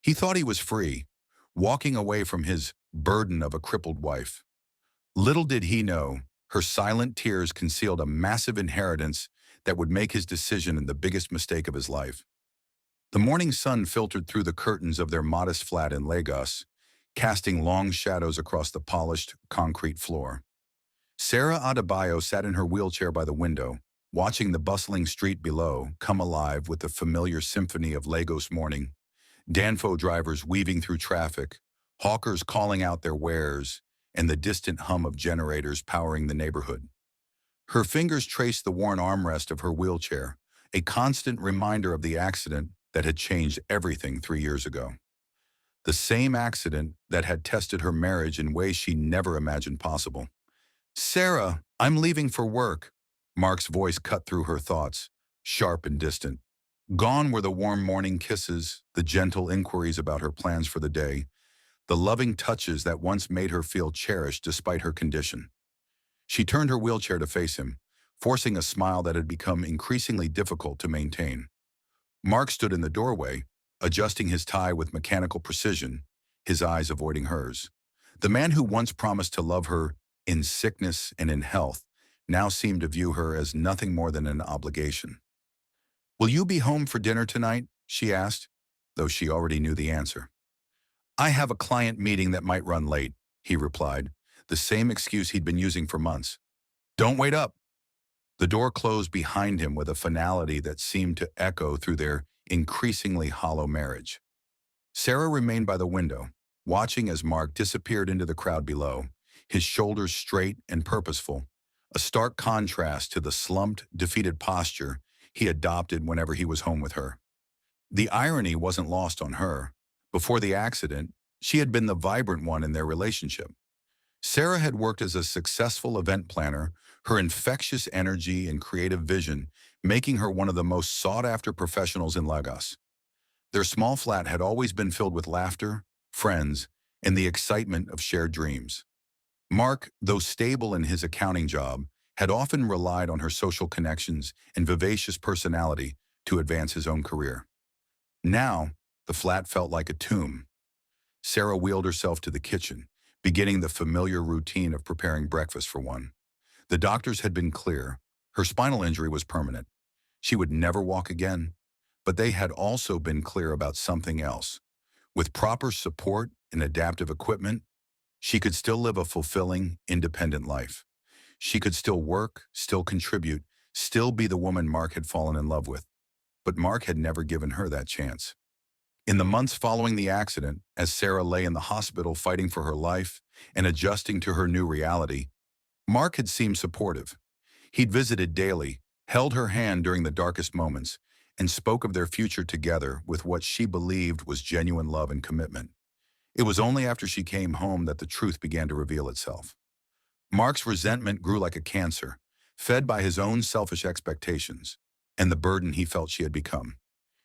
He thought he was free, walking away from his burden of a crippled wife. Little did he know, her silent tears concealed a massive inheritance that would make his decision the biggest mistake of his life. The morning sun filtered through the curtains of their modest flat in Lagos, casting long shadows across the polished concrete floor. Sarah Adebayo sat in her wheelchair by the window, watching the bustling street below come alive with the familiar symphony of Lagos morning. Danfo drivers weaving through traffic, hawkers calling out their wares, and the distant hum of generators powering the neighborhood. Her fingers traced the worn armrest of her wheelchair, a constant reminder of the accident that had changed everything 3 years ago. The same accident that had tested her marriage in ways she never imagined possible. "Sarah, I'm leaving for work." Mark's voice cut through her thoughts, sharp and distant. Gone were the warm morning kisses, the gentle inquiries about her plans for the day, the loving touches that once made her feel cherished despite her condition. She turned her wheelchair to face him, forcing a smile that had become increasingly difficult to maintain. Mark stood in the doorway, adjusting his tie with mechanical precision, his eyes avoiding hers. The man who once promised to love her in sickness and in health now seemed to view her as nothing more than an obligation. "Will you be home for dinner tonight?" she asked, though she already knew the answer. "I have a client meeting that might run late," he replied, the same excuse he'd been using for months. "Don't wait up." The door closed behind him with a finality that seemed to echo through their increasingly hollow marriage. Sarah remained by the window, watching as Mark disappeared into the crowd below, his shoulders straight and purposeful, a stark contrast to the slumped, defeated posture he adopted whenever he was home with her. The irony wasn't lost on her. Before the accident, she had been the vibrant one in their relationship. Sarah had worked as a successful event planner, her infectious energy and creative vision making her one of the most sought-after professionals in Lagos. Their small flat had always been filled with laughter, friends, and the excitement of shared dreams. Mark, though stable in his accounting job, had often relied on her social connections and vivacious personality to advance his own career. Now, the flat felt like a tomb. Sarah wheeled herself to the kitchen, beginning the familiar routine of preparing breakfast for one. The doctors had been clear. Her spinal injury was permanent. She would never walk again. But they had also been clear about something else. With proper support and adaptive equipment, she could still live a fulfilling, independent life. She could still work, still contribute, still be the woman Mark had fallen in love with. But Mark had never given her that chance. In the months following the accident, as Sarah lay in the hospital fighting for her life and adjusting to her new reality, Mark had seemed supportive. He'd visited daily, held her hand during the darkest moments, and spoke of their future together with what she believed was genuine love and commitment. It was only after she came home that the truth began to reveal itself. Mark's resentment grew like a cancer, fed by his own selfish expectations and the burden he felt she had become.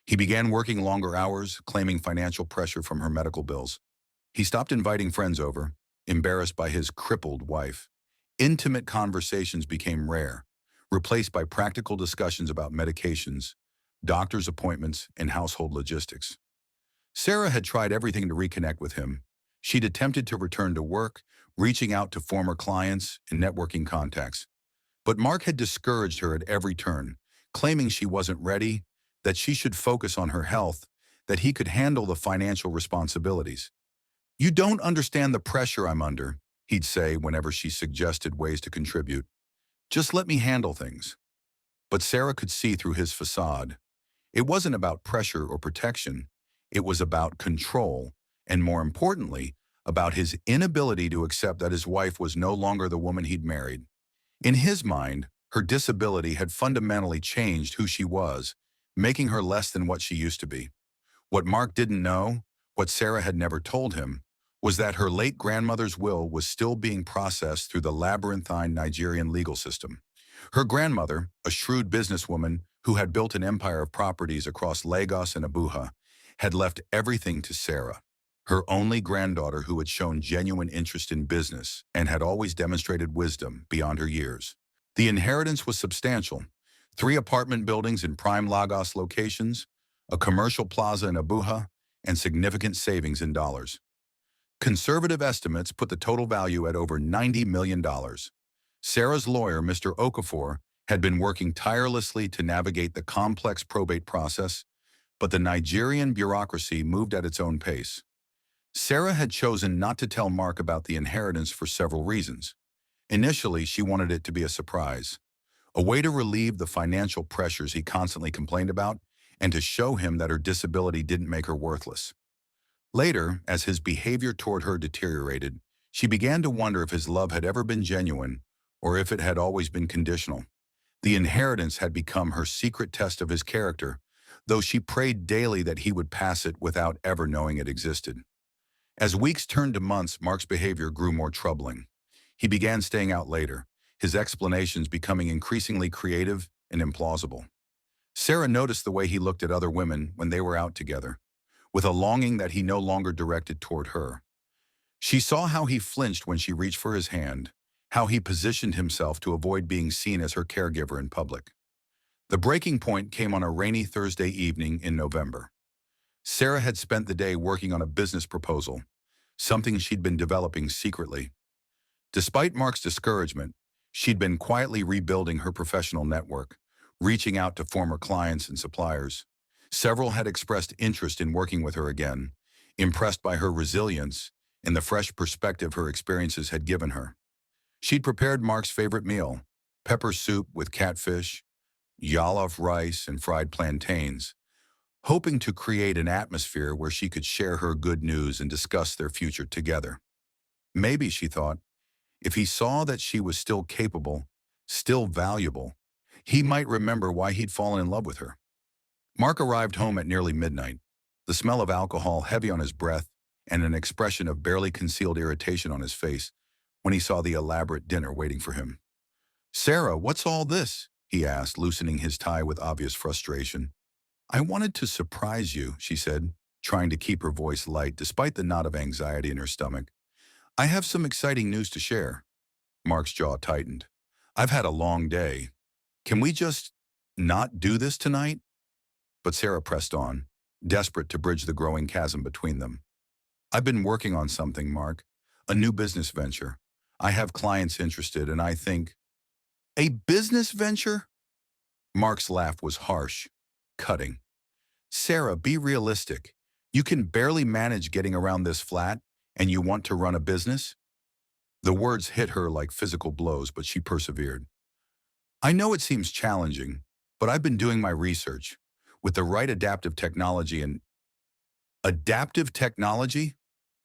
He began working longer hours, claiming financial pressure from her medical bills. He stopped inviting friends over, embarrassed by his crippled wife. Intimate conversations became rare, replaced by practical discussions about medications, doctor's appointments, and household logistics. Sarah had tried everything to reconnect with him. She'd attempted to return to work, reaching out to former clients and networking contacts. But Mark had discouraged her at every turn, claiming she wasn't ready, that she should focus on her health, that he could handle the financial responsibilities. "You don't understand the pressure I'm under," he'd say whenever she suggested ways to contribute. "Just let me handle things." But Sarah could see through his facade. It wasn't about pressure or protection. It was about control, and more importantly, about his inability to accept that his wife was no longer the woman he'd married. In his mind, her disability had fundamentally changed who she was, making her less than what she used to be. What Mark didn't know, what Sarah had never told him, was that her late grandmother's will was still being processed through the labyrinthine Nigerian legal system. Her grandmother, a shrewd businesswoman who had built an empire of properties across Lagos and Abuja, had left everything to Sarah, her only granddaughter who had shown genuine interest in business and had always demonstrated wisdom beyond her years. The inheritance was substantial: 3 apartment buildings in prime Lagos locations, a commercial plaza in Abuja, and significant savings in dollars. Conservative estimates put the total value at over $90 million. Sarah's lawyer, Mr. Okafor, had been working tirelessly to navigate the complex probate process, but the Nigerian bureaucracy moved at its own pace. Sarah had chosen not to tell Mark about the inheritance for several reasons. Initially, she wanted it to be a surprise, a way to relieve the financial pressures he constantly complained about and to show him that her disability didn't make her worthless. Later, as his behavior toward her deteriorated, she began to wonder if his love had ever been genuine or if it had always been conditional. The inheritance had become her secret test of his character, though she prayed daily that he would pass it without ever knowing it existed. As weeks turned to months, Mark's behavior grew more troubling. He began staying out later, his explanations becoming increasingly creative and implausible. Sarah noticed the way he looked at other women when they were out together, with a longing that he no longer directed toward her. She saw how he flinched when she reached for his hand, how he positioned himself to avoid being seen as her caregiver in public. The breaking point came on a rainy Thursday evening in November. Sarah had spent the day working on a business proposal, something she'd been developing secretly. Despite Mark's discouragement, she'd been quietly rebuilding her professional network, reaching out to former clients and suppliers. Several had expressed interest in working with her again, impressed by her resilience and the fresh perspective her experiences had given her. She'd prepared Mark's favorite meal, pepper soup with catfish, jollof rice, and fried plantains, hoping to create an atmosphere where she could share her good news and discuss their future together. Maybe, she thought, if he saw that she was still capable, still valuable, he might remember why he'd fallen in love with her. Mark arrived home at nearly midnight, the smell of alcohol heavy on his breath and an expression of barely concealed irritation on his face when he saw the elaborate dinner waiting for him. "Sarah, what's all this?" he asked, loosening his tie with obvious frustration. "I wanted to surprise you," she said, trying to keep her voice light despite the knot of anxiety in her stomach. "I have some exciting news to share." Mark's jaw tightened. "I've had a long day. Can we just not do this tonight?" But Sarah pressed on, desperate to bridge the growing chasm between them. "I've been working on something, Mark. A new business venture. I have clients interested, and I think—" "A business venture?" Mark's laugh was harsh, cutting. "Sarah, be realistic. You can barely manage getting around this flat, and you want to run a business?" The words hit her like physical blows, but she persevered. "I know it seems challenging, but I've been doing my research. With the right adaptive technology and—" "Adaptive technology?"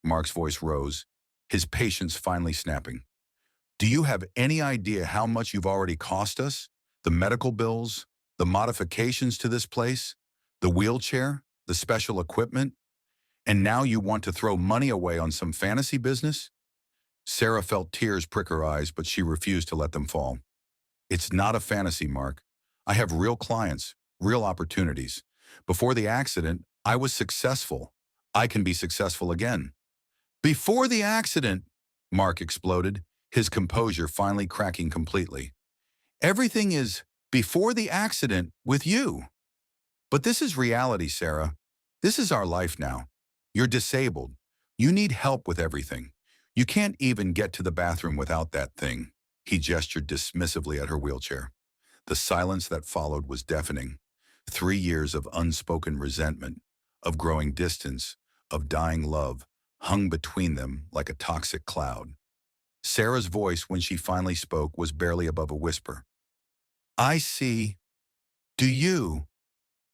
Mark's voice rose, his patience finally snapping. "Do you have any idea how much you've already cost us? The medical bills, the modifications to this place, the wheelchair, the special equipment? And now you want to throw money away on some fantasy business?" Sarah felt tears prick her eyes, but she refused to let them fall. "It's not a fantasy, Mark. I have real clients, real opportunities. Before the accident, I was successful. I can be successful again." "Before the accident," Mark exploded, his composure finally cracking completely. "Everything is before the accident with you. But this is reality, Sarah. This is our life now. You're disabled. You need help with everything. You can't even get to the bathroom without that thing." He gestured dismissively at her wheelchair. The silence that followed was deafening. 3 years of unspoken resentment, of growing distance, of dying love, hung between them like a toxic cloud. Sarah's voice, when she finally spoke, was barely above a whisper. "I see. Do you?"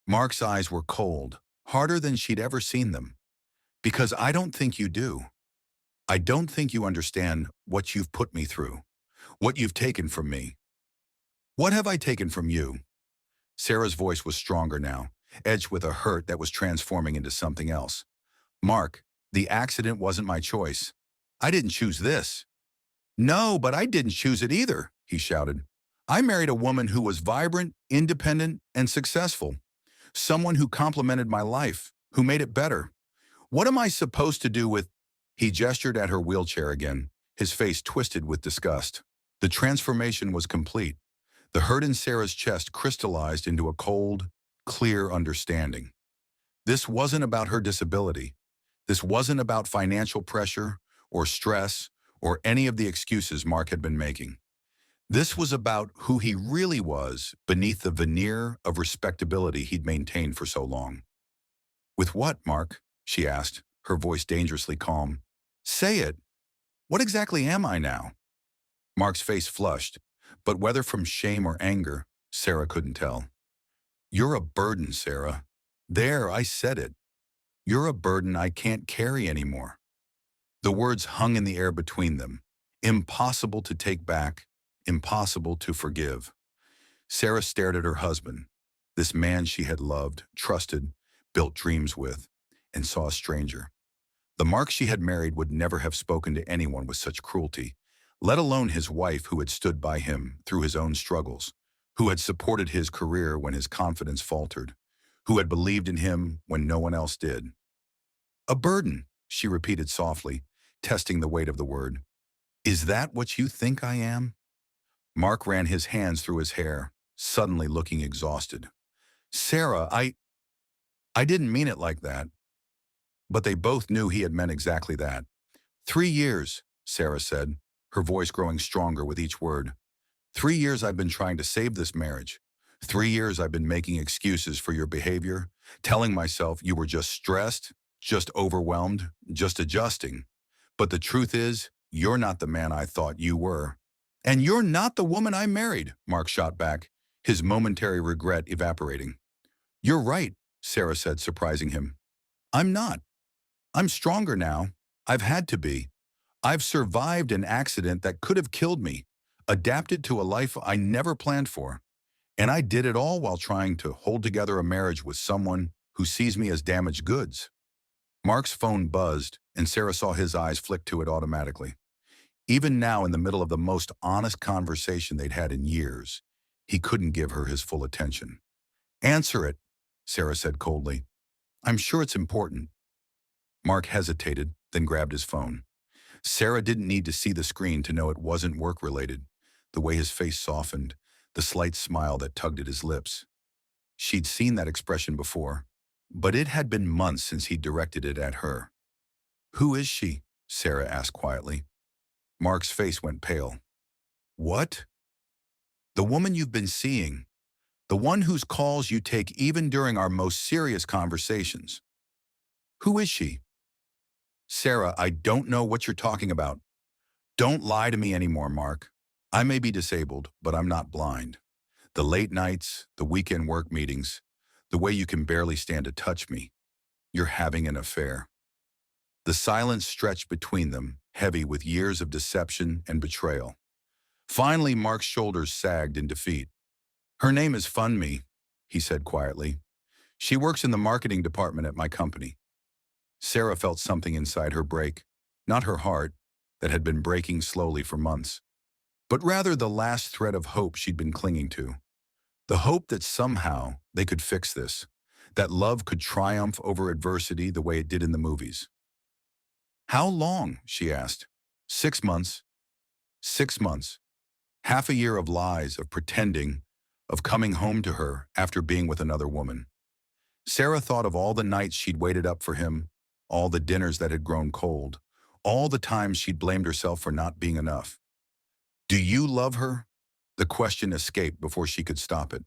Mark's eyes were cold, harder than she'd ever seen them. "Because I don't think you do. I don't think you understand what you've put me through, what you've taken from me." "What have I taken from you?" Sarah's voice was stronger now, edged with a hurt that was transforming into something else. "Mark, the accident wasn't my choice. I didn't choose this." "No, but I didn't choose it either," he shouted. "I married a woman who was vibrant, independent, and successful. Someone who complemented my life, who made it better. What am I supposed to do with—" He gestured at her wheelchair again, his face twisted with disgust. The transformation was complete. The hurt in Sarah's chest crystallized into a cold, clear understanding. This wasn't about her disability. This wasn't about financial pressure or stress or any of the excuses Mark had been making. This was about who he really was beneath the veneer of respectability he'd maintained for so long. With what, Mark? She asked, her voice dangerously calm. Say it. What exactly am I now? Mark's face flushed, but whether from shame or anger, Sarah couldn't tell. You're a burden, Sarah. There, I said it. You're a burden I can't carry anymore. The words hung in the air between them. Impossible to take back, impossible to forgive. Sarah stared at her husband, this man she had loved, trusted, built dreams with, and saw a stranger. The Mark she had married would never have spoken to anyone with such cruelty, let alone his wife who had stood by him through his own struggles, who had supported his career when his confidence faltered, who had believed in him when no one else did. A burden, she repeated softly, testing the weight of the word. Is that what you think I am? Mark ran his hands through his hair, suddenly looking exhausted. Sarah, I didn't mean it like that. But they both knew he had meant exactly that. 3 years, Sarah said, her voice growing stronger with each word. 3 years I've been trying to save this marriage. 3 years I've been making excuses for your behavior, telling myself you were just stressed, just overwhelmed, just adjusting. But the truth is, you're not the man I thought you were. And you're not the woman I married, Mark shot back, his momentary regret evaporating. You're right, Sarah said, surprising him. I'm not. I'm stronger now. I've had to be. I've survived an accident that could have killed me, adapted to a life I never planned for. And I did it all while trying to hold together a marriage with someone who sees me as damaged goods. Mark's phone buzzed, and Sarah saw his eyes flick to it automatically. Even now, in the middle of the most honest conversation they'd had in years, he couldn't give her his full attention. Answer it, Sarah said coldly. I'm sure it's important. Mark hesitated, then grabbed his phone. Sarah didn't need to see the screen to know it wasn't work-related, the way his face softened, the slight smile that tugged at his lips. She'd seen that expression before, but it had been months since he'd directed it at her. Who is she? Sarah asked quietly. Mark's face went pale. What? The woman you've been seeing. The one whose calls you take even during our most serious conversations. Who is she? Sarah, I don't know what you're talking about. Don't lie to me anymore, Mark. I may be disabled, but I'm not blind. The late nights, the weekend work meetings, the way you can barely stand to touch me. You're having an affair. The silence stretched between them, heavy with years of deception and betrayal. Finally, Mark's shoulders sagged in defeat. Her name is Funmi, he said quietly. She works in the marketing department at my company. Sarah felt something inside her break, not her heart, that had been breaking slowly for months, but rather the last thread of hope she'd been clinging to. The hope that somehow they could fix this, that love could triumph over adversity the way it did in the movies. How long? She asked. 6 months. 6 months. Half a year of lies, of pretending, of coming home to her after being with another woman. Sarah thought of all the nights she'd waited up for him, all the dinners that had grown cold, all the times she'd blamed herself for not being enough. Do you love her? The question escaped before she could stop it.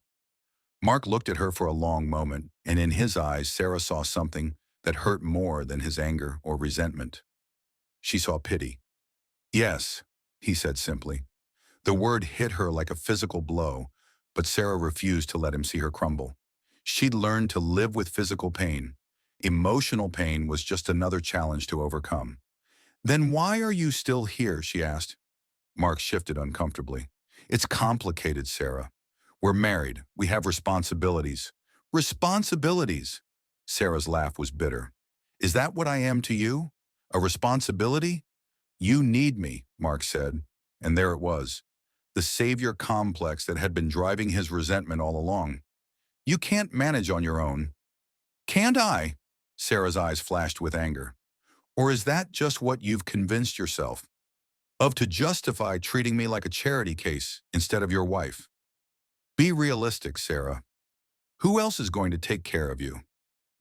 Mark looked at her for a long moment, and in his eyes Sarah saw something that hurt more than his anger or resentment. She saw pity. Yes, he said simply. The word hit her like a physical blow, but Sarah refused to let him see her crumble. She'd learned to live with physical pain. Emotional pain was just another challenge to overcome. Then why are you still here? She asked. Mark shifted uncomfortably. It's complicated, Sarah. We're married. We have responsibilities. Responsibilities! Sarah's laugh was bitter. Is that what I am to you? A responsibility? You need me, Mark said. And there it was. The savior complex that had been driving his resentment all along. You can't manage on your own. Can't I? Sarah's eyes flashed with anger. Or is that just what you've convinced yourself of to justify treating me like a charity case instead of your wife? Be realistic, Sarah. Who else is going to take care of you?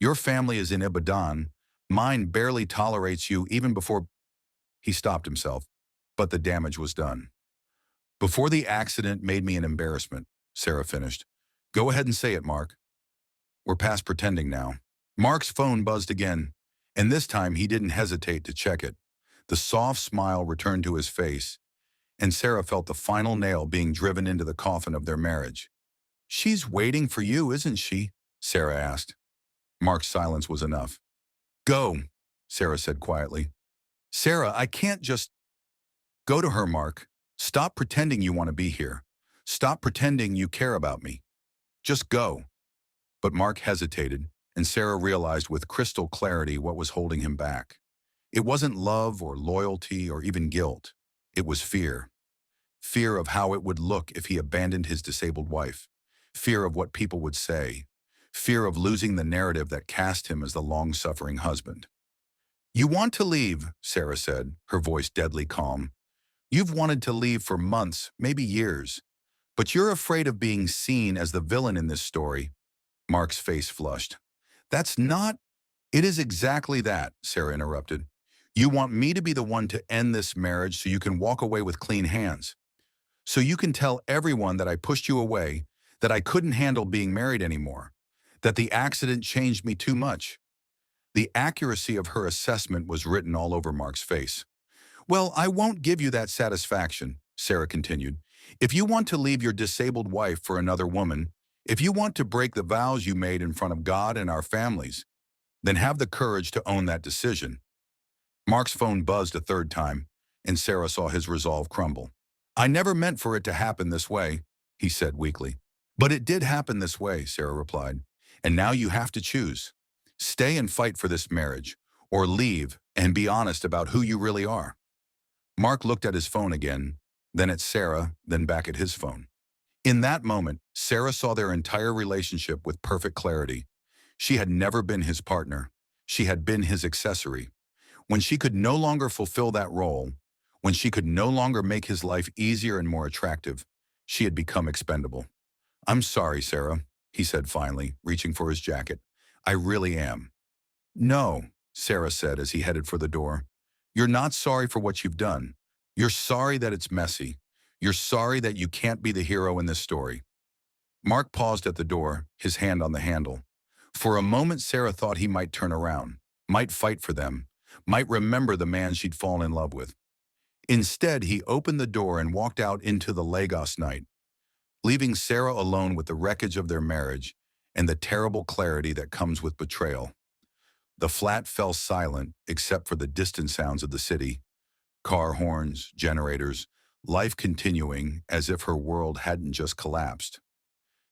Your family is in Ibadan. Mine barely tolerates you even before—" He stopped himself, but the damage was done. "Before the accident made me an embarrassment," Sarah finished. "Go ahead and say it, Mark. We're past pretending now." Mark's phone buzzed again, and this time he didn't hesitate to check it. The soft smile returned to his face, and Sarah felt the final nail being driven into the coffin of their marriage. "She's waiting for you, isn't she?" Sarah asked. Mark's silence was enough. "Go," Sarah said quietly. "Sarah, I can't just—" "Go to her, Mark. Stop pretending you want to be here. Stop pretending you care about me. Just go." But Mark hesitated, and Sarah realized with crystal clarity what was holding him back. It wasn't love or loyalty or even guilt. It was fear. Fear of how it would look if he abandoned his disabled wife. Fear of what people would say. Fear of losing the narrative that cast him as the long-suffering husband. "You want to leave," Sarah said, her voice deadly calm. "You've wanted to leave for months, maybe years. But you're afraid of being seen as the villain in this story." Mark's face flushed. "That's not—" "It is exactly that," Sarah interrupted. "You want me to be the one to end this marriage so you can walk away with clean hands. So you can tell everyone that I pushed you away, that I couldn't handle being married anymore, that the accident changed me too much." The accuracy of her assessment was written all over Mark's face. "Well, I won't give you that satisfaction," Sarah continued. "If you want to leave your disabled wife for another woman, if you want to break the vows you made in front of God and our families, then have the courage to own that decision." Mark's phone buzzed a third time, and Sarah saw his resolve crumble. "I never meant for it to happen this way," he said weakly. "But it did happen this way," Sarah replied. "And now you have to choose. Stay and fight for this marriage, or leave and be honest about who you really are." Mark looked at his phone again, then at Sarah, then back at his phone. In that moment, Sarah saw their entire relationship with perfect clarity. She had never been his partner. She had been his accessory. When she could no longer fulfill that role, when she could no longer make his life easier and more attractive, she had become expendable. "I'm sorry, Sarah," he said finally, reaching for his jacket. "I really am." "No," Sarah said as he headed for the door. "You're not sorry for what you've done. You're sorry that it's messy. You're sorry that you can't be the hero in this story." Mark paused at the door, his hand on the handle. For a moment, Sarah thought he might turn around, might fight for them, might remember the man she'd fallen in love with. Instead, he opened the door and walked out into the Lagos night, leaving Sarah alone with the wreckage of their marriage and the terrible clarity that comes with betrayal. The flat fell silent except for the distant sounds of the city, car horns, generators, life continuing as if her world hadn't just collapsed.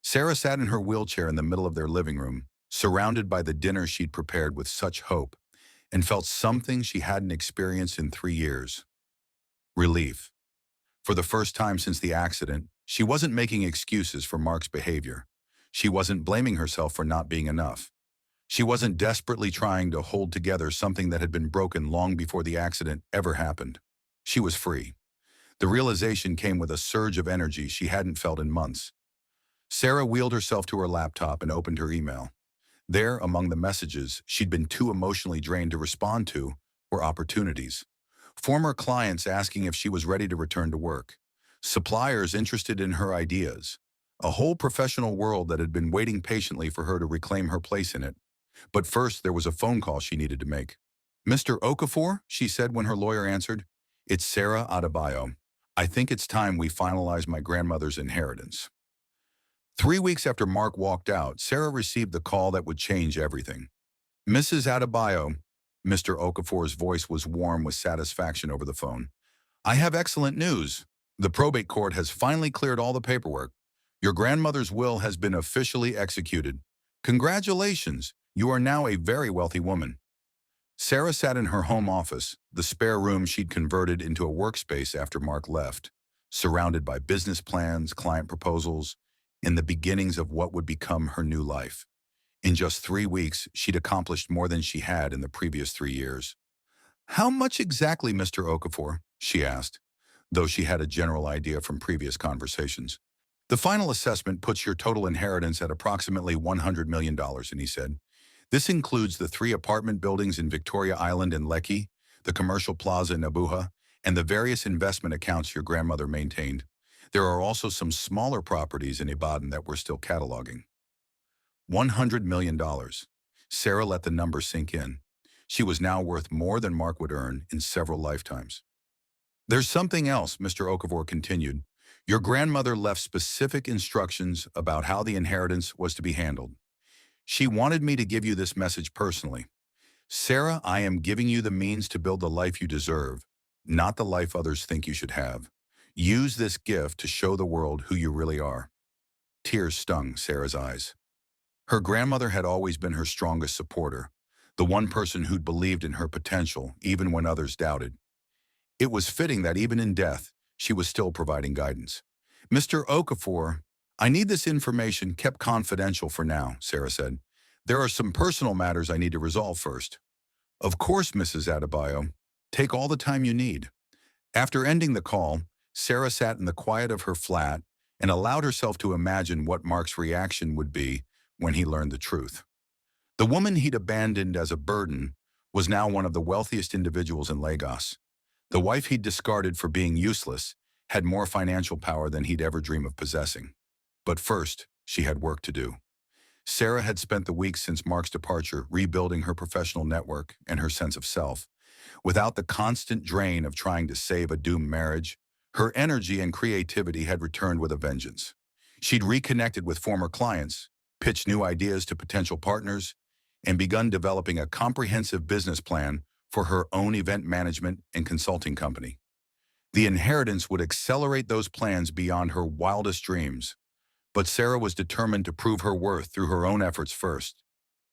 Sarah sat in her wheelchair in the middle of their living room, surrounded by the dinner she'd prepared with such hope, and felt something she hadn't experienced in 3 years. Relief. For the first time since the accident, she wasn't making excuses for Mark's behavior. She wasn't blaming herself for not being enough. She wasn't desperately trying to hold together something that had been broken long before the accident ever happened. She was free. The realization came with a surge of energy she hadn't felt in months. Sarah wheeled herself to her laptop and opened her email. There, among the messages she'd been too emotionally drained to respond to, were opportunities. Former clients asking if she was ready to return to work. Suppliers interested in her ideas. A whole professional world that had been waiting patiently for her to reclaim her place in it. But first, there was a phone call she needed to make. "Mr. Okafor," she said when her lawyer answered. "It's Sarah Adebayo. I think it's time we finalize my grandmother's inheritance." 3 weeks after Mark walked out, Sarah received the call that would change everything. "Mrs. Adebayo," Mr. Okafor's voice was warm with satisfaction over the phone. "I have excellent news. The probate court has finally cleared all the paperwork. Your grandmother's will has been officially executed. Congratulations, you are now a very wealthy woman." Sarah sat in her home office, the spare room she'd converted into a workspace after Mark left, surrounded by business plans, client proposals, and the beginnings of what would become her new life. In just 3 weeks, she'd accomplished more than she had in the previous 3 years. "How much exactly, Mr. Okafor?" she asked, though she had a general idea from previous conversations. "The final assessment puts your total inheritance at approximately $100 million, and he said, This includes the 3 apartment buildings in Victoria Island and Lekki, the commercial plaza in Abuja, and the various investment accounts your grandmother maintained. There are also some smaller properties in Ibadan that we're still cataloging. $100 million. dollars. Sarah let the number sink in. She was now worth more than Mark would earn in several lifetimes. There's something else, Mr. Okafor continued. Your grandmother left specific instructions about how the inheritance was to be handled. She wanted me to give you this message personally. Sarah, I am giving you the means to build the life you deserve, not the life others think you should have. Use this gift to show the world who you really are. Tears stung Sarah's eyes. Her grandmother had always been her strongest supporter, the one person who'd believed in her potential even when others doubted. It was fitting that even in death, she was still providing guidance. Mr. Okafor, I need this information kept confidential for now, Sarah said. There are some personal matters I need to resolve first. Of course, Mrs. Adebayo. Take all the time you need. After ending the call, Sarah sat in the quiet of her flat and allowed herself to imagine what Mark's reaction would be when he learned the truth. The woman he'd abandoned as a burden was now one of the wealthiest individuals in Lagos. The wife he'd discarded for being useless had more financial power than he'd ever dream of possessing. But first, she had work to do. Sarah had spent the weeks since Mark's departure rebuilding her professional network and her sense of self. Without the constant drain of trying to save a doomed marriage, her energy and creativity had returned with a vengeance. She'd reconnected with former clients, pitched new ideas to potential partners, and begun developing a comprehensive business plan for her own event management and consulting company. The inheritance would accelerate those plans beyond her wildest dreams, but Sarah was determined to prove her worth through her own efforts first.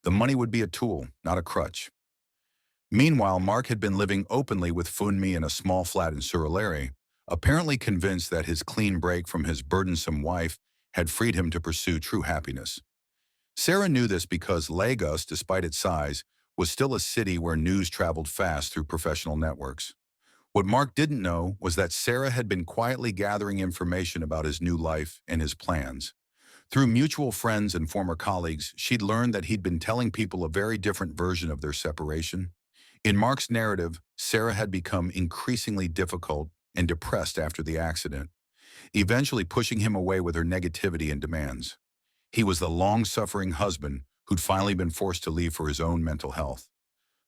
The money would be a tool, not a crutch. Meanwhile, Mark had been living openly with Funmi in a small flat in Surulere, apparently convinced that his clean break from his burdensome wife had freed him to pursue true happiness. Sarah knew this because Lagos, despite its size, was still a city where news traveled fast through professional networks. What Mark didn't know was that Sarah had been quietly gathering information about his new life and his plans. Through mutual friends and former colleagues, she'd learned that he'd been telling people a very different version of their separation. In Mark's narrative, Sarah had become increasingly difficult and depressed after the accident, eventually pushing him away with her negativity and demands. He was the long-suffering husband who'd finally been forced to leave for his own mental health.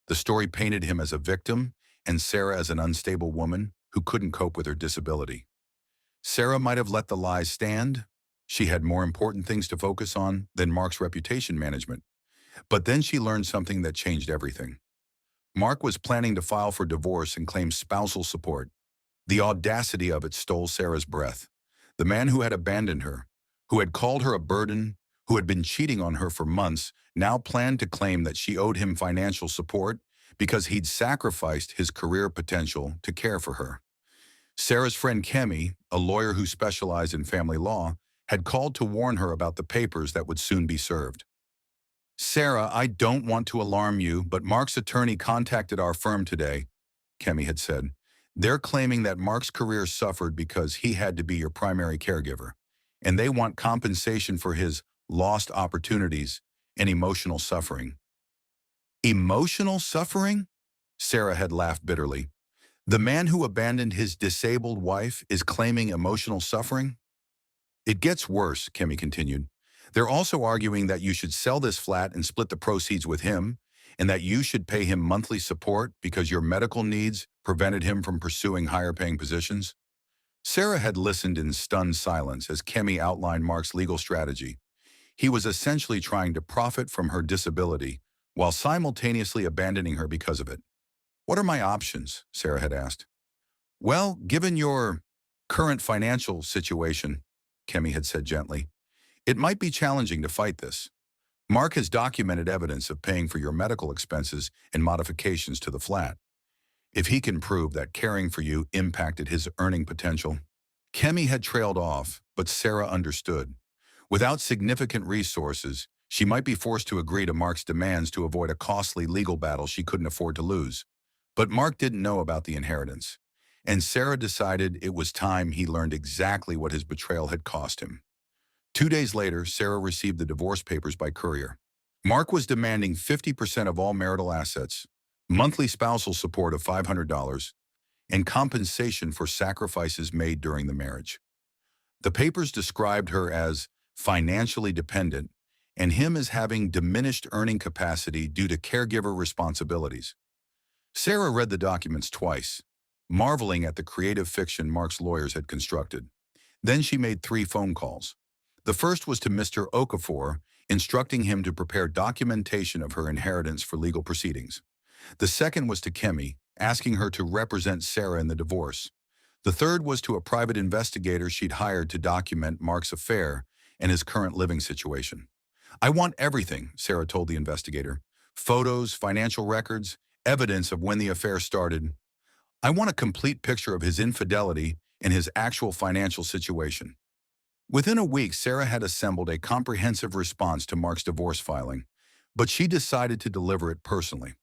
The story painted him as a victim and Sarah as an unstable woman who couldn't cope with her disability. Sarah might have let the lies stand. She had more important things to focus on than Mark's reputation management. But then she learned something that changed everything. Mark was planning to file for divorce and claim spousal support. The audacity of it stole Sarah's breath. The man who had abandoned her, who had called her a burden, who had been cheating on her for months, now planned to claim that she owed him financial support because he'd sacrificed his career potential to care for her. Sarah's friend Kemi, a lawyer who specialized in family law, had called to warn her about the papers that would soon be served. Sarah, I don't want to alarm you, but Mark's attorney contacted our firm today, Kemi had said. They're claiming that Mark's career suffered because he had to be your primary caregiver, and they want compensation for his lost opportunities and emotional suffering. Emotional suffering? Sarah had laughed bitterly. The man who abandoned his disabled wife is claiming emotional suffering? It gets worse, Kemi continued. They're also arguing that you should sell this flat and split the proceeds with him, and that you should pay him monthly support because your medical needs prevented him from pursuing higher-paying positions. Sarah had listened in stunned silence as Kemi outlined Mark's legal strategy. He was essentially trying to profit from her disability while simultaneously abandoning her because of it. What are my options? Sarah had asked. Well, given your current financial situation, Kemi had said gently, it might be challenging to fight this. Mark has documented evidence of paying for your medical expenses and modifications to the flat. If he can prove that caring for you impacted his earning potential. Kemi had trailed off, but Sarah understood. Without significant resources, she might be forced to agree to Mark's demands to avoid a costly legal battle she couldn't afford to lose. But Mark didn't know about the inheritance, and Sarah decided it was time he learned exactly what his betrayal had cost him. 2 days later, Sarah received the divorce papers by courier. Mark was demanding 50% of all marital assets, monthly spousal support of $500, and compensation for sacrifices made during the marriage. The papers described her as financially dependent and him as having diminished earning capacity due to caregiver responsibilities. Sarah read the documents twice, marveling at the creative fiction Mark's lawyers had constructed. Then she made 3 phone calls. The first was to Mr. Okafor, instructing him to prepare documentation of her inheritance for legal proceedings. The second was to Kemi, asking her to represent Sarah in the divorce. The third was to a private investigator she'd hired to document Mark's affair and his current living situation. "I want everything," Sarah told the investigator. "Photos, financial records, evidence of when the affair started. I want a complete picture of his infidelity and his actual financial situation." Within a week, Sarah had assembled a comprehensive response to Mark's divorce filing, but she decided to deliver it personally.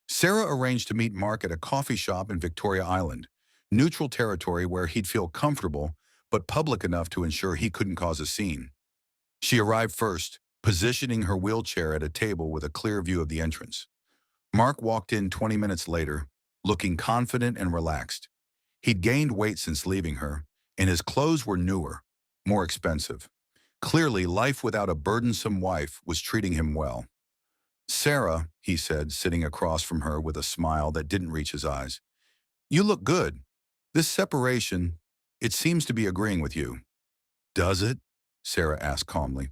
Sarah arranged to meet Mark at a coffee shop in Victoria Island, neutral territory where he'd feel comfortable but public enough to ensure he couldn't cause a scene. She arrived first, positioning her wheelchair at a table with a clear view of the entrance. Mark walked in 20 minutes later, looking confident and relaxed. He'd gained weight since leaving her, and his clothes were newer, more expensive. Clearly, life without a burdensome wife was treating him well. "Sarah," he said, sitting across from her with a smile that didn't reach his eyes, "you look good. This separation, it seems to be agreeing with you." "Does it?" Sarah asked calmly.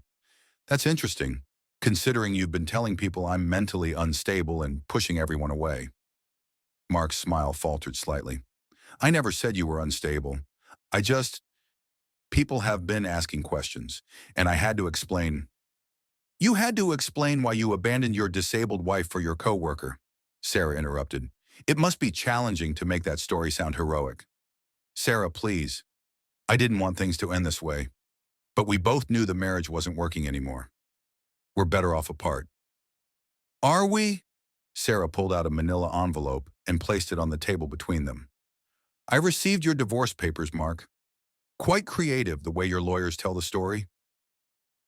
"That's interesting, considering you've been telling people I'm mentally unstable and pushing everyone away." Mark's smile faltered slightly. "I never said you were unstable. I just, people have been asking questions, and I had to explain." "You had to explain why you abandoned your disabled wife for your coworker," Sarah interrupted. "It must be challenging to make that story sound heroic." "Sarah, please. I didn't want things to end this way. But we both knew the marriage wasn't working anymore. We're better off apart." "Are we?" Sarah pulled out a manila envelope and placed it on the table between them. "I received your divorce papers, Mark. Quite creative the way your lawyers tell the story."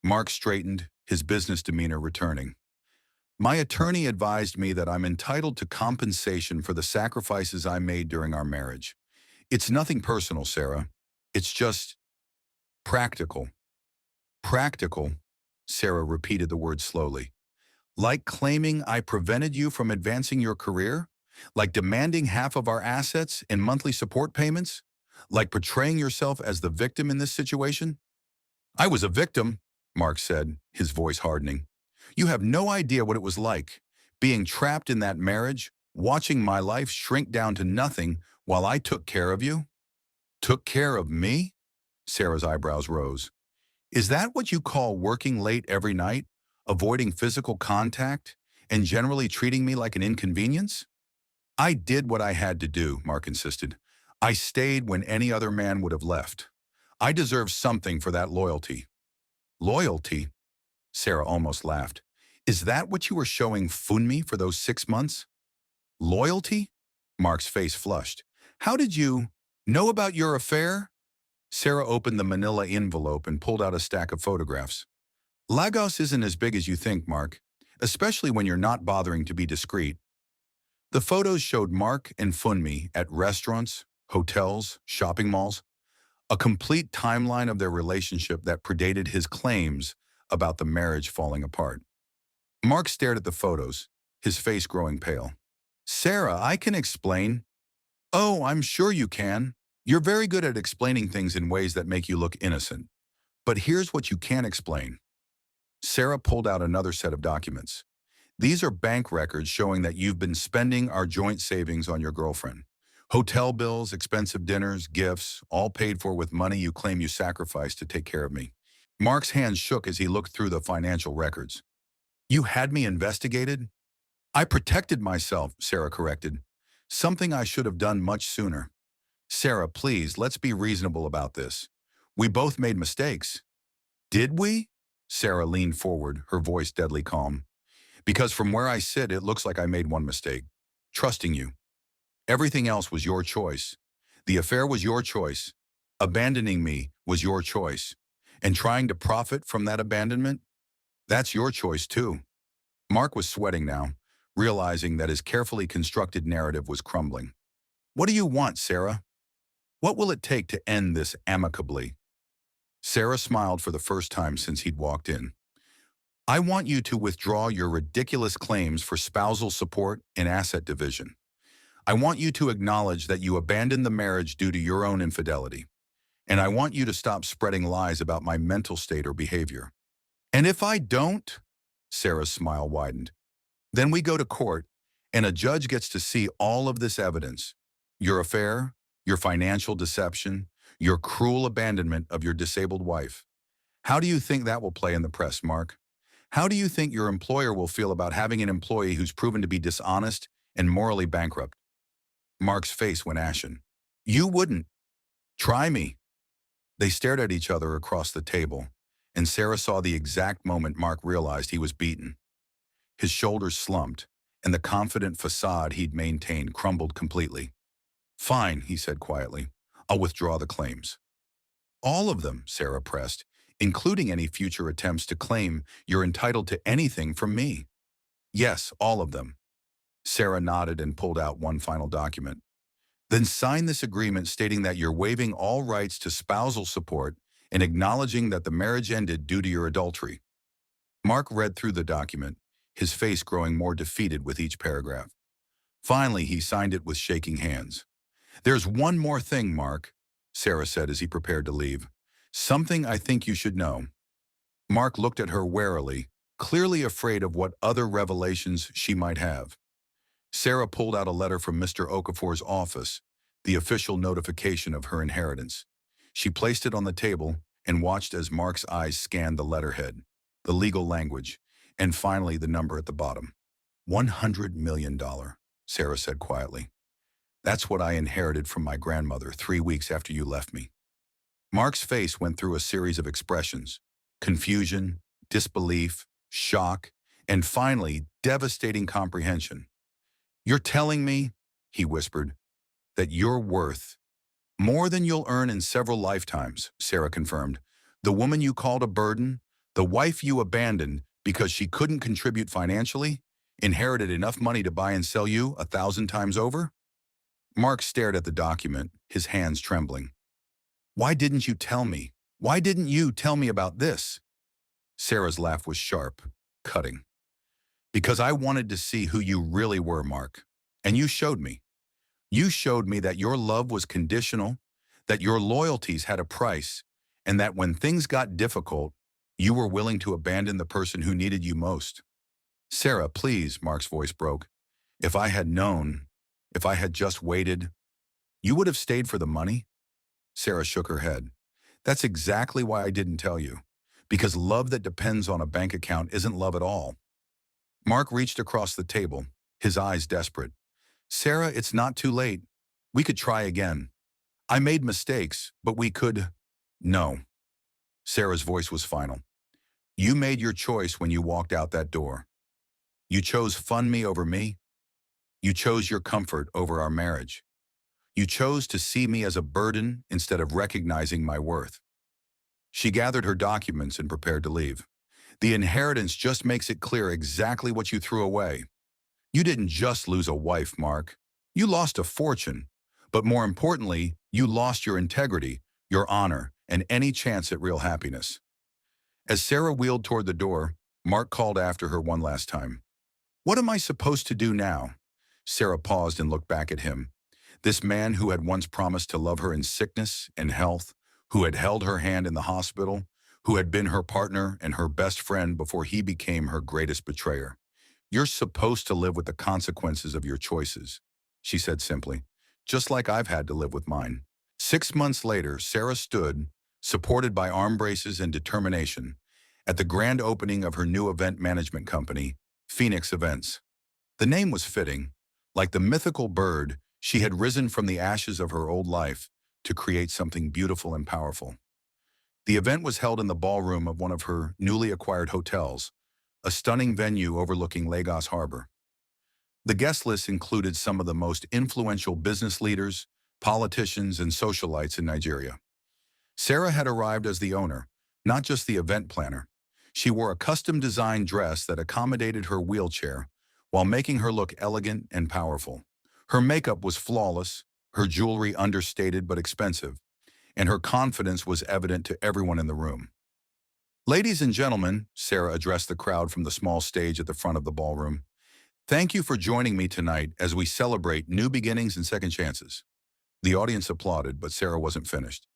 Mark straightened, his business demeanor returning. "My attorney advised me that I'm entitled to compensation for the sacrifices I made during our marriage. It's nothing personal, Sarah. It's just practical." "Practical," Sarah repeated the word slowly. "Like claiming I prevented you from advancing your career? Like demanding half of our assets and monthly support payments? Like portraying yourself as the victim in this situation?" "I was a victim," Mark said, his voice hardening. "You have no idea what it was like, being trapped in that marriage, watching my life shrink down to nothing while I took care of you." "Took care of me?" Sarah's eyebrows rose. "Is that what you call working late every night, avoiding physical contact, and generally treating me like an inconvenience?" "I did what I had to do," Mark insisted. "I stayed when any other man would have left. I deserve something for that loyalty." "Loyalty?" Sarah almost laughed. "Is that what you were showing Funmi for those 6 months?" "Loyalty?" Mark's face flushed. "How did you know about your affair?" Sarah opened the manila envelope and pulled out a stack of photographs. "Lagos isn't as big as you think, Mark, especially when you're not bothering to be discreet." The photos showed Mark and Funmi at restaurants, hotels, shopping malls, a complete timeline of their relationship that predated his claims about the marriage falling apart. Mark stared at the photos, his face growing pale. "Sarah, I can explain." "Oh, I'm sure you can. You're very good at explaining things in ways that make you look innocent. But here's what you can't explain." Sarah pulled out another set of documents. "These are bank records showing that you've been spending our joint savings on your girlfriend. Hotel bills, expensive dinners, gifts, all paid for with money you claim you sacrificed to take care of me." Mark's hands shook as he looked through the financial records. "You had me investigated?" "I protected myself," Sarah corrected. "Something I should have done much sooner." "Sarah, please, let's be reasonable about this. We both made mistakes." "Did we?" Sarah leaned forward, her voice deadly calm. "Because from where I sit, it looks like I made one mistake. Trusting you. Everything else was your choice. The affair was your choice. Abandoning me was your choice. And trying to profit from that abandonment? That's your choice too." Mark was sweating now, realizing that his carefully constructed narrative was crumbling. What do you want, Sarah? What will it take to end this amicably? Sarah smiled for the first time since he'd walked in. I want you to withdraw your ridiculous claims for spousal support and asset division. I want you to acknowledge that you abandoned the marriage due to your own infidelity. And I want you to stop spreading lies about my mental state or behavior. And if I don't, Sarah's smile widened, then we go to court and a judge gets to see all of this evidence. Your affair, your financial deception, your cruel abandonment of your disabled wife. How do you think that will play in the press, Mark? How do you think your employer will feel about having an employee who's proven to be dishonest and morally bankrupt? Mark's face went ashen. You wouldn't. Try me. They stared at each other across the table, and Sarah saw the exact moment Mark realized he was beaten. His shoulders slumped, and the confident facade he'd maintained crumbled completely. Fine, he said quietly. I'll withdraw the claims. All of them, Sarah pressed, including any future attempts to claim you're entitled to anything from me. Yes, all of them. Sarah nodded and pulled out one final document. Then sign this agreement stating that you're waiving all rights to spousal support and acknowledging that the marriage ended due to your adultery. Mark read through the document, his face growing more defeated with each paragraph. Finally, he signed it with shaking hands. There's one more thing, Mark, Sarah said as he prepared to leave. Something I think you should know. Mark looked at her warily, clearly afraid of what other revelations she might have. Sarah pulled out a letter from Mr. Okafor's office, the official notification of her inheritance. She placed it on the table and watched as Mark's eyes scanned the letterhead, the legal language, and finally the number at the bottom. $100 million, Sarah said quietly. That's what I inherited from my grandmother 3 weeks after you left me. Mark's face went through a series of expressions: confusion, disbelief, shock, and finally, devastating comprehension. You're telling me, he whispered, that you're worth more than you'll earn in several lifetimes, Sarah confirmed. The woman you called a burden, the wife you abandoned because she couldn't contribute financially, inherited enough money to buy and sell you 1,000 times over? Mark stared at the document, his hands trembling. Why didn't you tell me? Why didn't you tell me about this? Sarah's laugh was sharp, cutting. Because I wanted to see who you really were, Mark. And you showed me. You showed me that your love was conditional, that your loyalties had a price, and that when things got difficult, you were willing to abandon the person who needed you most. Sarah, please, Mark's voice broke. If I had known, if I had just waited, you would have stayed for the money? Sarah shook her head. That's exactly why I didn't tell you. Because love that depends on a bank account isn't love at all. Mark reached across the table, his eyes desperate. Sarah, it's not too late. We could try again. I made mistakes, but we could... No. Sarah's voice was final. You made your choice when you walked out that door. You chose fund me over me. You chose your comfort over our marriage. You chose to see me as a burden instead of recognizing my worth. She gathered her documents and prepared to leave. The inheritance just makes it clear exactly what you threw away. You didn't just lose a wife, Mark. You lost a fortune. But more importantly, you lost your integrity, your honor, and any chance at real happiness. As Sarah wheeled toward the door, Mark called after her one last time. What am I supposed to do now? Sarah paused and looked back at him. This man who had once promised to love her in sickness and health, who had held her hand in the hospital, who had been her partner and her best friend before he became her greatest betrayer. You're supposed to live with the consequences of your choices, she said simply, just like I've had to live with mine. 6 months later, Sarah stood, supported by arm braces and determination, at the grand opening of her new event management company, Phoenix Events. The name was fitting. Like the mythical bird, she had risen from the ashes of her old life to create something beautiful and powerful. The event was held in the ballroom of one of her newly acquired hotels, a stunning venue overlooking Lagos Harbor. The guest list included some of the most influential business leaders, politicians, and socialites in Nigeria. Sarah had arrived as the owner, not just the event planner. She wore a custom-designed dress that accommodated her wheelchair while making her look elegant and powerful. Her makeup was flawless, her jewelry understated but expensive, and her confidence was evident to everyone in the room. "Ladies and gentlemen," Sarah addressed the crowd from the small stage at the front of the ballroom, "thank you for joining me tonight as we celebrate new beginnings and second chances." The audience applauded, but Sarah wasn't finished.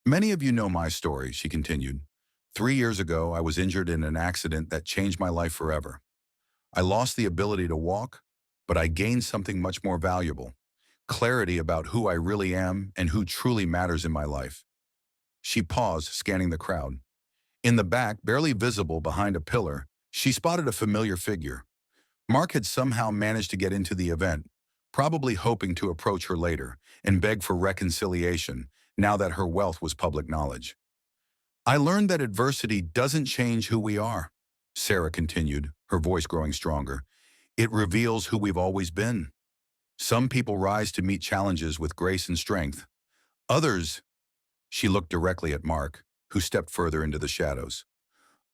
"Many of you know my story," she continued. "3 years ago, I was injured in an accident that changed my life forever. I lost the ability to walk, but I gained something much more valuable: clarity about who I really am and who truly matters in my life." She paused, scanning the crowd. In the back, barely visible behind a pillar, she spotted a familiar figure. Mark had somehow managed to get into the event, probably hoping to approach her later and beg for reconciliation now that her wealth was public knowledge. "I learned that adversity doesn't change who we are," Sarah continued, her voice growing stronger. "It reveals who we've always been. Some people rise to meet challenges with grace and strength. Others," she looked directly at Mark, who stepped further into the shadows,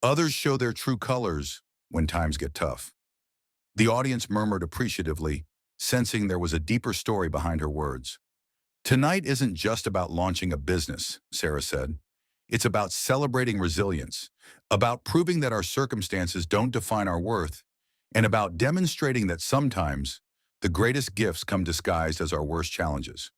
"others show their true colors when times get tough." The audience murmured appreciatively, sensing there was a deeper story behind her words. "Tonight isn't just about launching a business," Sarah said. "It's about celebrating resilience, about proving that our circumstances don't define our worth, and about demonstrating that sometimes the greatest gifts come disguised as our worst challenges."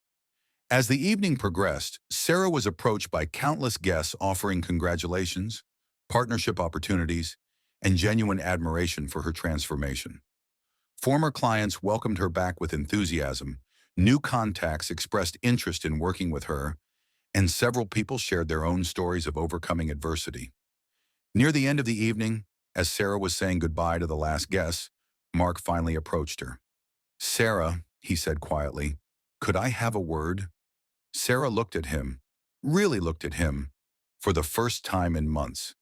As the evening progressed, Sarah was approached by countless guests offering congratulations, partnership opportunities, and genuine admiration for her transformation. Former clients welcomed her back with enthusiasm, new contacts expressed interest in working with her, and several people shared their own stories of overcoming adversity. Near the end of the evening, as Sarah was saying goodbye to the last guest, Mark finally approached her. "Sarah," he said quietly, "could I have a word?" Sarah looked at him, really looked at him, for the first time in months.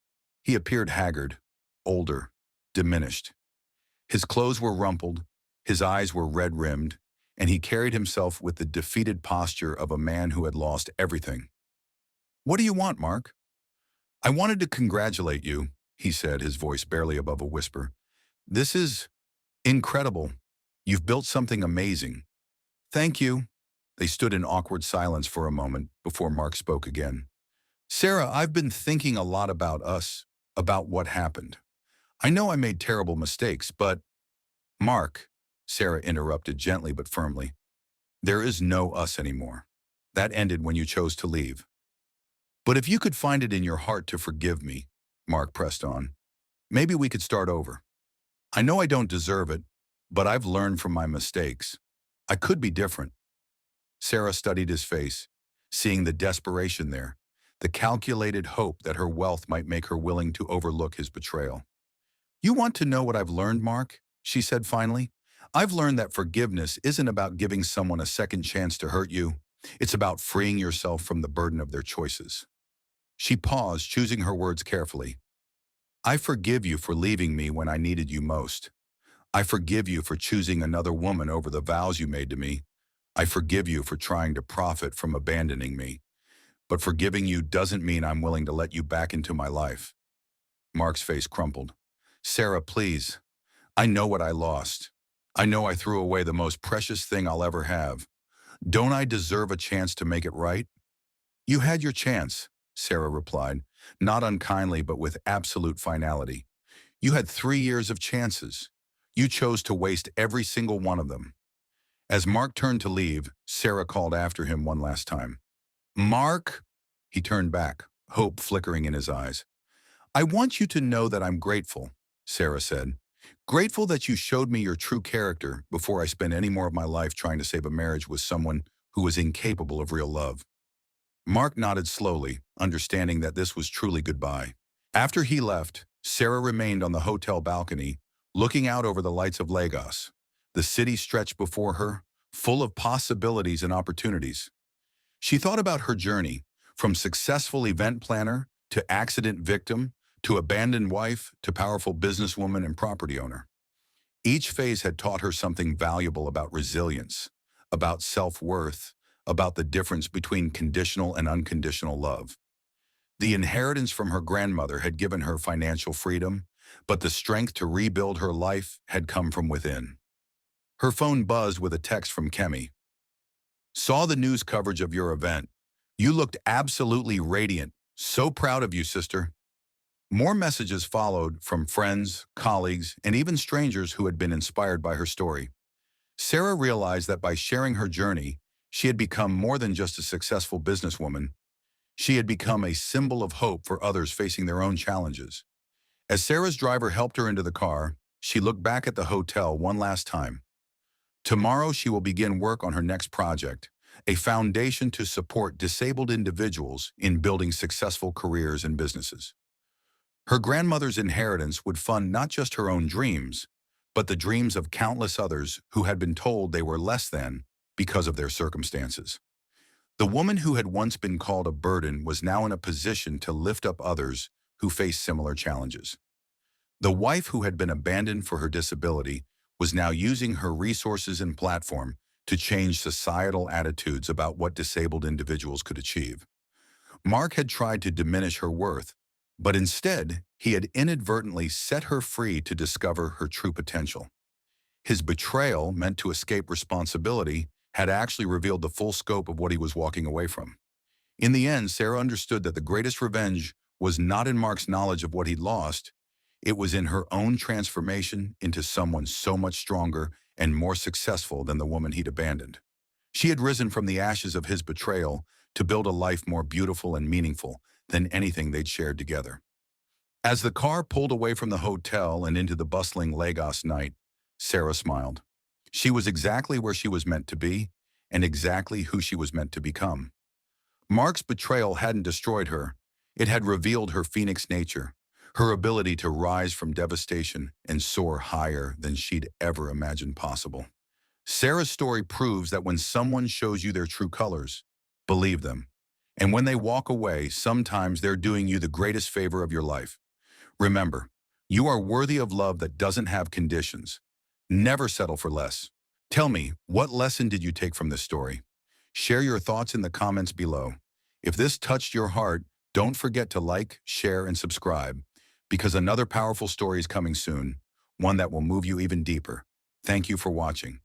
He appeared haggard, older, diminished. His clothes were rumpled, his eyes were red-rimmed, and he carried himself with the defeated posture of a man who had lost everything. "What do you want, Mark?" "I wanted to congratulate you," he said, his voice barely above a whisper. "This is incredible. You've built something amazing." "Thank you." They stood in awkward silence for a moment before Mark spoke again. "Sarah, I've been thinking a lot about us, about what happened. I know I made terrible mistakes, but—" "Mark," Sarah interrupted gently but firmly, "there is no us anymore. That ended when you chose to leave. But if you could find it in your heart to forgive me," Mark pressed on, "maybe we could start over. I know I don't deserve it, but I've learned from my mistakes. I could be different." Sarah studied his face, seeing the desperation there, the calculated hope that her wealth might make her willing to overlook his betrayal. "You want to know what I've learned, Mark?" she said finally. "I've learned that forgiveness isn't about giving someone a second chance to hurt you. It's about freeing yourself from the burden of their choices." She paused, choosing her words carefully. "I forgive you for leaving me when I needed you most. I forgive you for choosing another woman over the vows you made to me. I forgive you for trying to profit from abandoning me. But forgiving you doesn't mean I'm willing to let you back into my life." Mark's face crumpled. "Sarah, please. I know what I lost. I know I threw away the most precious thing I'll ever have. Don't I deserve a chance to make it right?" "You had your chance," Sarah replied, not unkindly but with absolute finality. "You had 3 years of chances. You chose to waste every single one of them." As Mark turned to leave, Sarah called after him one last time. "Mark!" He turned back, hope flickering in his eyes. "I want you to know that I'm grateful," Sarah said. "Grateful that you showed me your true character before I spent any more of my life trying to save a marriage with someone who was incapable of real love." Mark nodded slowly, understanding that this was truly goodbye. After he left, Sarah remained on the hotel balcony, looking out over the lights of Lagos. The city stretched before her, full of possibilities and opportunities. She thought about her journey, from successful event planner to accident victim to abandoned wife to powerful businesswoman and property owner. Each phase had taught her something valuable about resilience, about self-worth, about the difference between conditional and unconditional love. The inheritance from her grandmother had given her financial freedom, but the strength to rebuild her life had come from within. Her phone buzzed with a text from Kemi. Saw the news coverage of your event. You looked absolutely radiant. So proud of you, sister. More messages followed from friends, colleagues, and even strangers who had been inspired by her story. Sarah realized that by sharing her journey, she had become more than just a successful businesswoman. She had become a symbol of hope for others facing their own challenges. As Sarah's driver helped her into the car, she looked back at the hotel one last time. Tomorrow she will begin work on her next project, a foundation to support disabled individuals in building successful careers and businesses. Her grandmother's inheritance would fund not just her own dreams, but the dreams of countless others who had been told they were less than because of their circumstances. The woman who had once been called a burden was now in a position to lift up others who faced similar challenges. The wife who had been abandoned for her disability was now using her resources and platform to change societal attitudes about what disabled individuals could achieve. Mark had tried to diminish her worth, but instead, he had inadvertently set her free to discover her true potential. His betrayal, meant to escape responsibility, had actually revealed the full scope of what he was walking away from. In the end, Sarah understood that the greatest revenge was not in Mark's knowledge of what he'd lost. It was in her own transformation into someone so much stronger and more successful than the woman he'd abandoned. She had risen from the ashes of his betrayal to build a life more beautiful and meaningful than anything they'd shared together. As the car pulled away from the hotel and into the bustling Lagos night, Sarah smiled. She was exactly where she was meant to be, and exactly who she was meant to become. Mark's betrayal hadn't destroyed her. It had revealed her phoenix nature, her ability to rise from devastation and soar higher than she'd ever imagined possible. Sarah's story proves that when someone shows you their true colors, believe them. And when they walk away, sometimes they're doing you the greatest favor of your life. Remember, you are worthy of love that doesn't have conditions. Never settle for less. Tell me, what lesson did you take from this story? Share your thoughts in the comments below. If this touched your heart, don't forget to like, share, and subscribe, because another powerful story is coming soon, one that will move you even deeper. Thank you for watching.